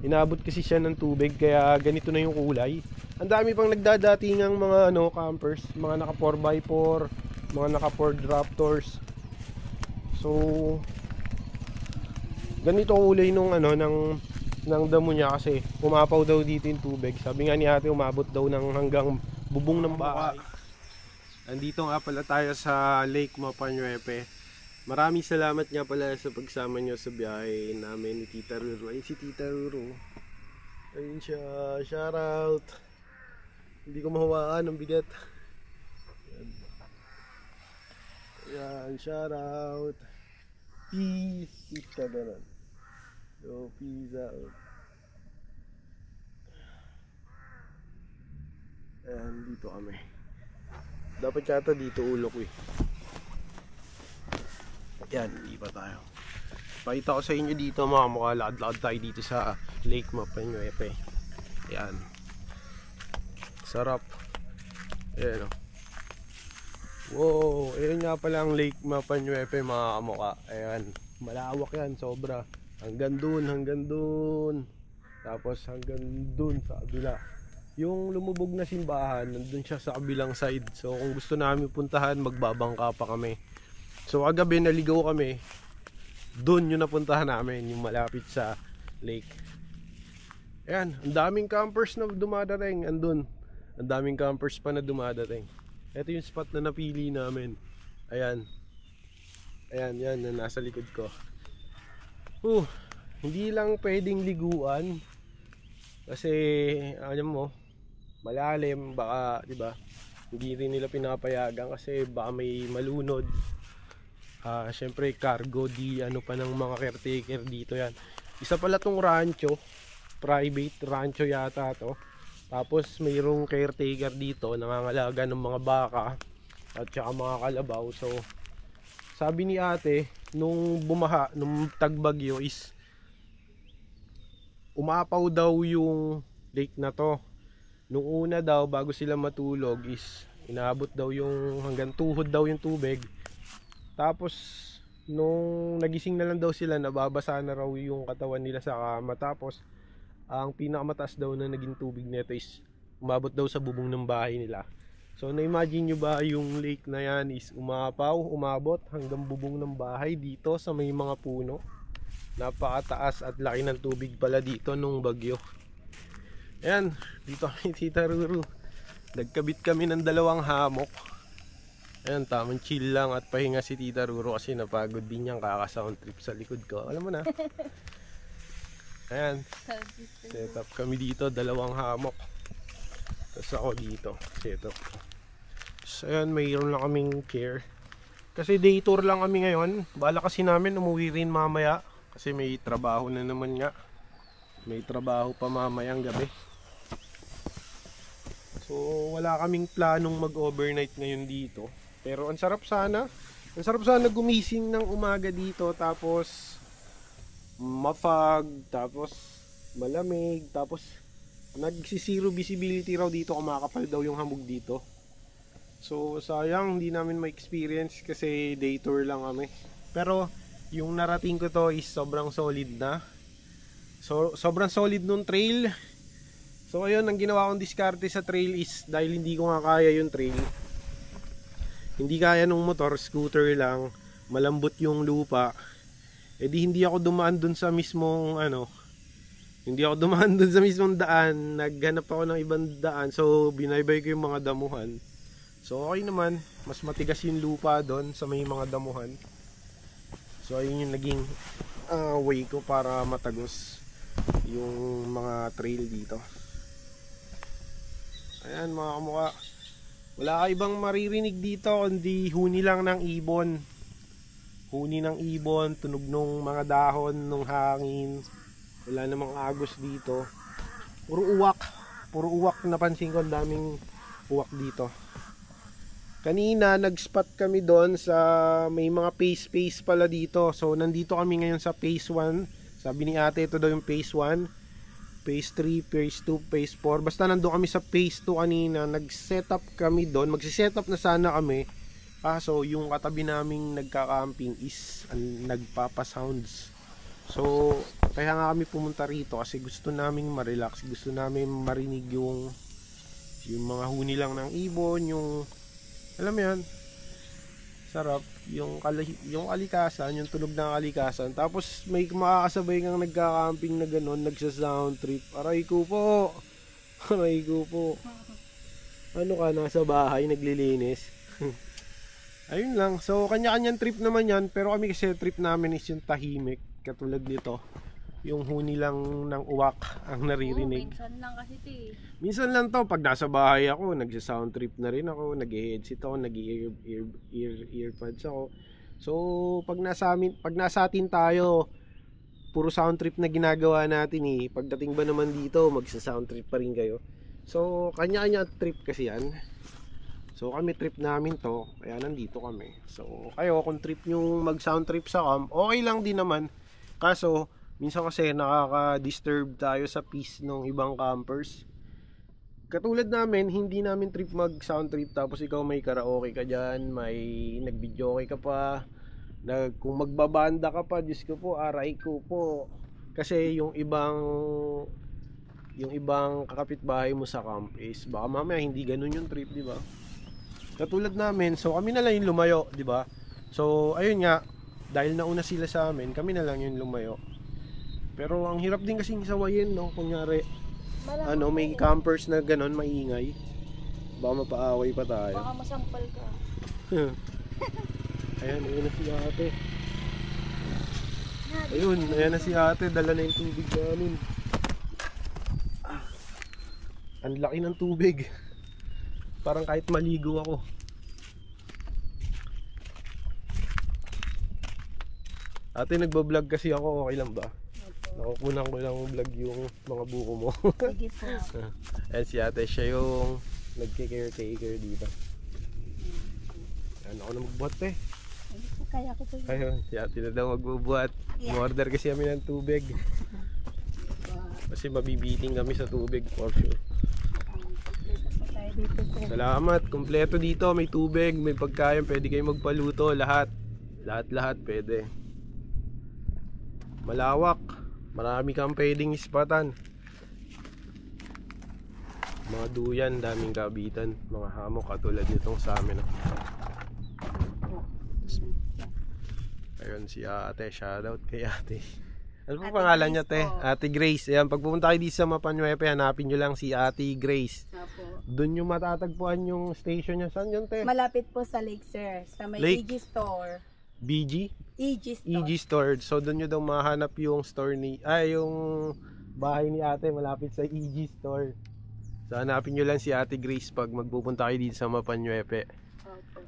Inabot kasi siya ng tubig kaya ganito na yung kulay. Ang dami pang nagdadatingang mga campers, mga naka 4x4, mga naka Ford Raptors. So ganito kulay nung ng damo niya kasi umapaw daw dito yung tubig. Sabi nga ni ate umabot daw ng hanggang bubong ng bahay. Andito nga pala tayo sa Lake Mapanuepe. Maraming salamat nga pala sa pagsama nyo sa biyahe namin ni Tita Ruro. Ayun si Tita Ruro. Ayun siya. Shout out. Hindi ko mahawakan. Ang bigat. Ayan. Shout out. Peace. Peace ka ganun. So peace out. Ayan. Dito kami. Dapat yata dito ulo ko eh. Yan, hindi pa tayo. Pakita ko sa inyo dito mga mukha. Lakad-lakad tayo dito sa Lake Mapanuepe. Yan. Sarap. Ayan o. Wow, ayan nga pala ang Lake Mapanuepe mga kamukha. Ayan, malawak yan, sobra. Hanggang dun. Tapos hanggang dun sa kabila. Yung lumubog na simbahan, nandun siya sa kabilang side. So kung gusto namin puntahan, magbabangka pa kami. So kagabi naligaw kami. Doon yung napuntahan namin, yung malapit sa lake. Ayan, ang daming campers na dumadating. Andun, ang daming campers pa na dumadating. Ito yung spot na napili namin. Ayan. Ayan, yan, na nasa likod ko. Hindi lang pwedeng liguan. Kasi, alam mo, malalim, baka, di ba? Hindi rin nila pinapayagan kasi baka may malunod. Syempre cargo pa ng mga caretaker dito yan. Isa pala tong rancho, private rancho yata to. Tapos mayroong caretaker dito, nangangalaga ng mga baka at saka mga kalabaw. So sabi ni ate, nung bumaha, nung tagbagyo is umapaw daw yung lake na to. Nung una daw, bago sila matulog is inaabot daw yung hanggang tuhod daw yung tubig. Tapos nung nagising na lang daw sila, nababasa na raw yung katawan nila sa kama. Tapos ang pinakamataas daw na naging tubig nito is umabot daw sa bubong ng bahay nila. So na-imagine nyo ba yung lake na yan is umabot hanggang bubong ng bahay dito sa may mga puno. Napakataas at laki ng tubig pala dito nung bagyo. Ayan, dito kami Tita Ruru. Nagkabit kami ng 2 hamok. Ayan, tamang chill lang at pahinga si Tita Ruru kasi napagod din niyang kaka-sound trip sa likod ko. Alam mo na. Ayan, set up kami dito, 2 hamok. Tapos ako dito, set up. So ayan, mayroon lang kaming care. Kasi day tour lang kami ngayon. Bala kasi namin umuwi rin mamaya. Kasi may trabaho na naman nga. May trabaho pa mamayang gabi. So wala kaming planong mag-overnight ngayon dito. Pero ang sarap sana. Ang sarap sana gumising ng umaga dito. Tapos mafag. Tapos malamig. Tapos nagsisiro visibility raw dito. Kumakapal daw yung hamog dito. So sayang hindi namin ma-experience kasi day tour lang kami. Pero yung narating ko to is sobrang solid na. So sobrang solid nung trail. So ayun, ang ginawa kong diskarte sa trail is dahil hindi ko nga kaya yung trail. Hindi kaya nung motor, scooter lang. Malambot yung lupa. Eh di hindi ako dumaan dun sa mismong hindi ako dumaan dun sa mismong daan. Naghanap ako ng ibang daan. So binaybay ko yung mga damuhan. So okay naman, mas matigas yung lupa doon sa may mga damuhan. So ayun yung naging way ko para matagos yung mga trail dito. Ayan mga kamukha, wala ka ibang maririnig dito kundi huni lang ng ibon. Huni ng ibon, tunog ng mga dahon, ng hangin. Wala namang agos dito. Puro uwak, napansin ko ang daming uwak dito. Kanina nag-spot kami doon sa may mga phase pala dito. So nandito kami ngayon sa phase 1. Sabi ni ate ito daw yung phase 1, phase 3, phase 2, phase 4. Basta nandoon kami sa phase 2 kanina. Nag-setup kami doon. Magsi-setup na sana kami. So yung katabi naming nagka-camping is nagpapa-sounds. So kaya nga kami pumunta rito kasi gusto naming ma-relax. Gusto namin marinig yung mga huni lang ng ibon, yung alam mo yan, sarap, yung kalikasan, yung tunog ng kalikasan. Tapos may makakasabay kang nagka-camping na gano'n, nagsa-sound trip. Aray ko po. Ano ka, nasa bahay, naglilinis. Ayun lang, so kanya-kanyang trip naman yan. Pero kami kasi trip namin is yung tahimik. Katulad nito, yung huni lang ng uwak ang naririnig. Minsan lang kasi Minsan lang to, pag nasa bahay ako, nagsa-sound trip na rin ako, nag-headset ako, nag-earpods ako. So, pag nasa atin tayo, puro sound trip na ginagawa natin eh. Pagdating ba naman dito, magsa-sound trip pa rin kayo. So, kanya-kanya trip kasi yan. So, kami trip namin to, kaya nandito kami. So, kayo, kung trip nyo mag-sound trip sa camp, okay lang din naman. Kaso, minsan kasi nakaka-disturb tayo sa peace ng ibang campers. Katulad namin, hindi namin trip mag-sound trip tapos ikaw may karaoke ka dyan, may nag-videoke ka pa, kung magbabanda ka pa, Diyos ko po, aray ko po. Kasi yung ibang kakapitbahay mo sa camp is baka mamaya hindi ganun yung trip, di ba? Katulad namin, so kami na lang yung lumayo, di ba? So ayun nga, dahil nauna sila sa amin, kami na lang yung lumayo. Pero ang hirap din kasing sawayin, no? Kunyari, may campers na ganon, maingay. Baka mapaaway pa tayo. Baka masampal ka. Ayan na si ate. Ayan na si ate, dala na yung tubig namin. Ang laki ng tubig. Parang kahit maligo ako. Ate, nagbablog kasi ako, okay lang ba? Nakukunan ko lang vlog yung mga buko mo. Sige po. Ayan si ate, siya yung nagke-caretaker dito. Ayan ako na magbuhat eh. Kaya ko po yun. Ayun, si ate na daw magbubuhat. Order kasi kami ng tubig. Kasi mabibiting kami sa tubig for sure. Salamat, kumpleto dito, may tubig, may pagkain, pwede kayo magpaluto, lahat. Lahat-lahat pwede. Malawak. Marami kang pwedeng ispatan. Mga duyan, daming kabitan. Mga hamok katulad nitong sa amin. Ayun si ate, shoutout kay ate. Ano po Ate pangalan Grace niya, te? po. Ate Grace. Ayan, pag pumunta kayo dito sa Mapa Nueve, hanapin nyo lang si Ate Grace. Opo. Doon yung matatagpuan yung station niya. Saan yun, te? Malapit po sa Lake, sir. Sa may Lake? EG Store. BG? EG Store. EG Store. So doon nyo daw mahanap yung store ni yung bahay ni ate malapit sa EG Store. So hanapin nyo lang si Ate Grace pag magpupunta kayo dito sa Mapa Nueve. Opo.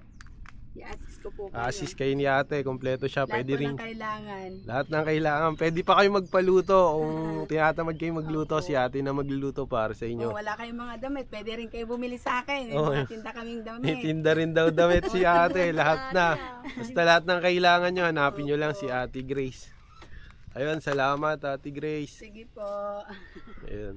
I-assist ko po kayo. Assist kayo ni ate, kompleto siya. Lahat Pwede po rin. ng kailangan. Lahat ng kailangan. Pwede pa kayo magpaluto. Kung tinatamad kayo magluto, si ate na magluluto para sa Kung inyo. wala kayong mga damit, pwede rin kayo bumili sa akin. May Oo. mga tinda kaming damit. Itinda rin daw damit si ate. Lahat na. Basta lahat ng kailangan nyo, hanapin nyo lang si Ate Grace. Ayun, salamat Ate Grace. Sige po. Ayun.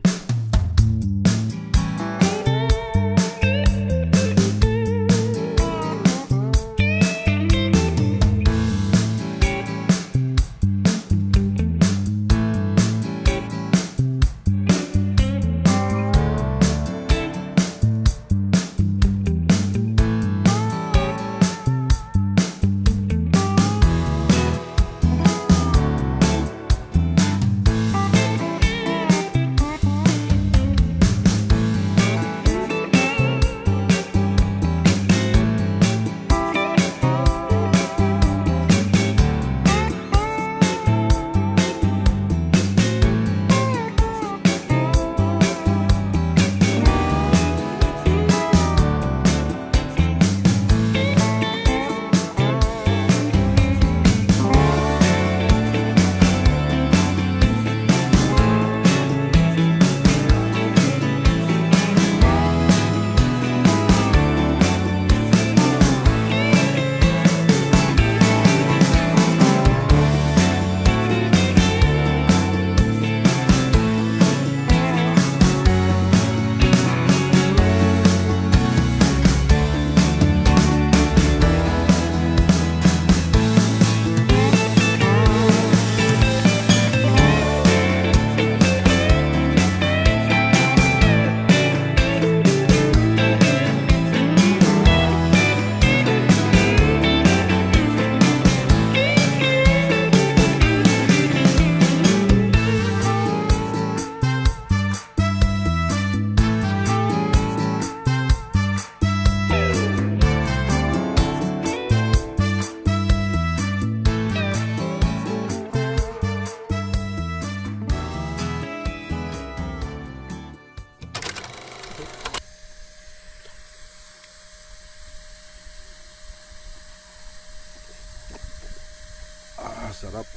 Sarap.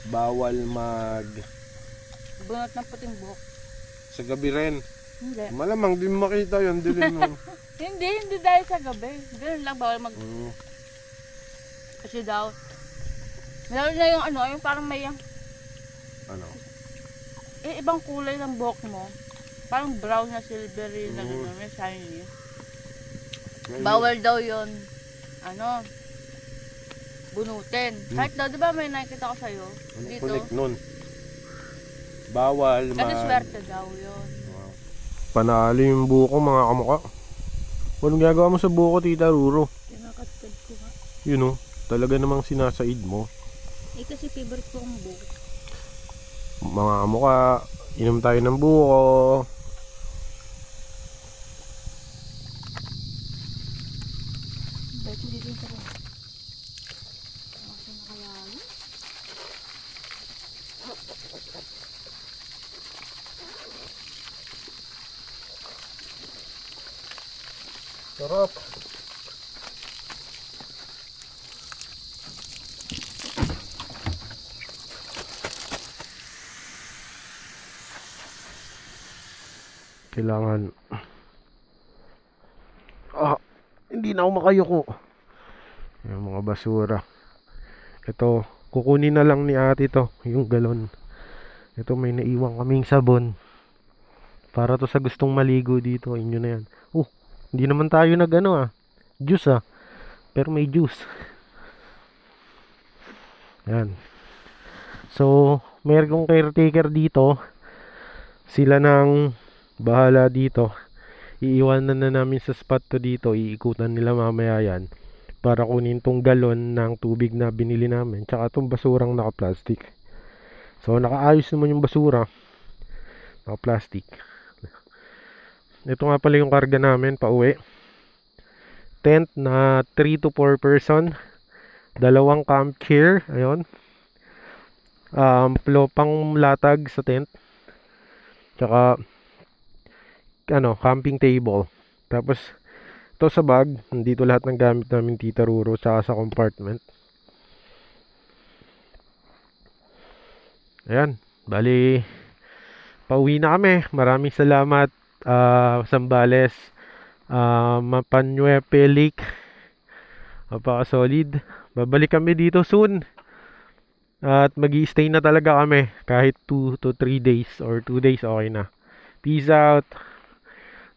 Bawal Bunot ng puting buhok. sa gabi rin. Hindi. Malamang din makita yun. Dilim mo. Hindi dahil sa gabi. Ganun lang, bawal mag... Kasi daw. Lalo na yung yung parang may Ano? ibang kulay ng buhok mo. Parang brown na silvery na gano'n, may shiny. Bawal daw yun. Bunutin. Kahit daw, di ba may nakikita ko sa'yo? Ano Dito. kunik nun? Bawal Kasi swerte daw yun. Panalo yung buko mga kamukha. Anong gagawa mo sa buko, Tita Ruro? Kinakatid ko nga. Yun o. Talaga namang sinasaid mo. Kasi favorite ko ang buko. Mga kamukha. Inom tayo ng buko. Bakit hindi din sa buko? Kasi nakayari. Sarap. Kailangan hindi na ako makayuko. Yung mga basura. Ito, kukunin na lang ni ate to, yung galon. Ito may naiwan kaming sabon. Para to sa gustong maligo dito, inyo na yan. Hindi naman tayo juice Pero may juice. Ayan. So, mayroong caretaker dito. Sila nang bahala dito. Iiwanan na namin sa spot to dito. Iikutan nila mamaya yan para kunin tong galon ng tubig na binili namin. Tsaka tong basurang naka-plastic. So, nakaayos naman yung basura. Naka-plastic. Ito nga pala yung karga namin pa-uwi. Tent na 3 to 4 person. 2 camp chair. Ayun. Pang latag sa tent. Tsaka camping table. Tapos ito sa bag, nandito lahat ng gamit namin Tita Ruro tsaka sa compartment. Ayan, bali pauwi na kami. Maraming salamat Zambales, Mapannuepe Lake. Napaka-solid. Babalik kami dito soon. At magi-stay na talaga kami kahit 2 to 3 days or 2 days okay na. Peace out.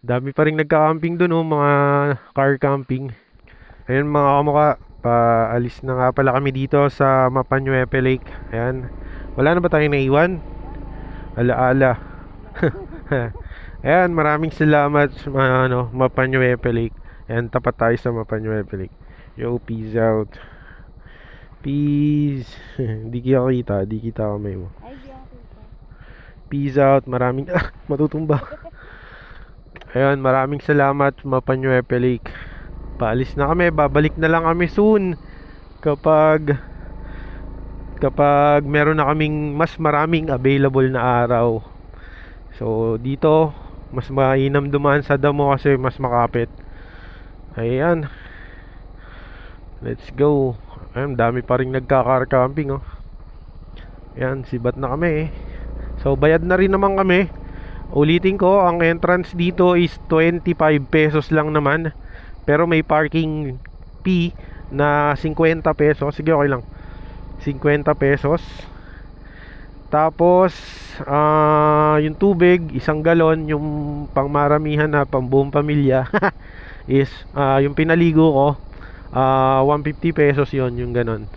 Dami pa rin nagka-camping dun, mga car camping. Ayun mga kamuka, paalis na nga pala kami dito sa Mapannuepe Lake. Ayan. Wala na ba tayong naiwan? Alaala. Ayan, maraming salamat sa Mapannuepe Lake. Ayan, tapat tayo sa Mapannuepe Lake. Yo, peace out. Peace. Di kita kamay mo. Peace out. Maraming matutumba. Ayun, maraming salamat Mapannuepe Lake. Paalis na kami, babalik na lang kami soon kapag meron na kaming mas maraming available na araw. So dito mas mainam dumaan sa damo kasi mas makapit. Ayan. Let's go. Ayun, dami pa ring nagka-car camping oh. Ayan, sibat na kami. So bayad na rin naman kami. Ulitin ko, ang entrance dito is 25 pesos lang naman. Pero may parking fee na 50 pesos. Sige, okay lang. 50 pesos. Tapos yung tubig, 1 galon. Yung pangmaramihan na pambuong pamilya is yung pinaligo ko 150 pesos yon, yung ganon.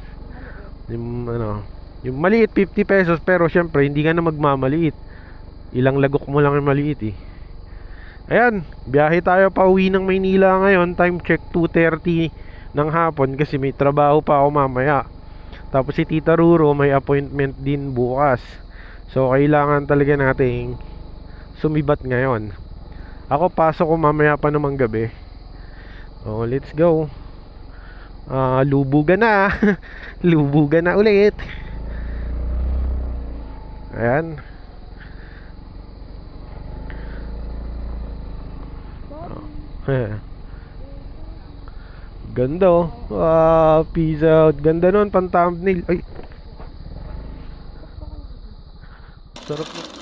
Yung maliit 50 pesos. Pero syempre hindi ka na magmamaliit. Ilang lagok mo lang yung maliit eh. Ayan, biyahe tayo pa uwi ng Maynila ngayon. Time check 2:30 ng hapon kasi may trabaho pa ako mamaya. Tapos si Tita Ruro may appointment din bukas. So kailangan talaga nating sumibat ngayon. Ako pasok ko mamaya pa namang gabi. Oh, let's go. Lubugan na. Lubugan na ulit. Ayan. Ganda oh. Peace out. Ganda nun, pang thumbnail. Ay. Sarap na.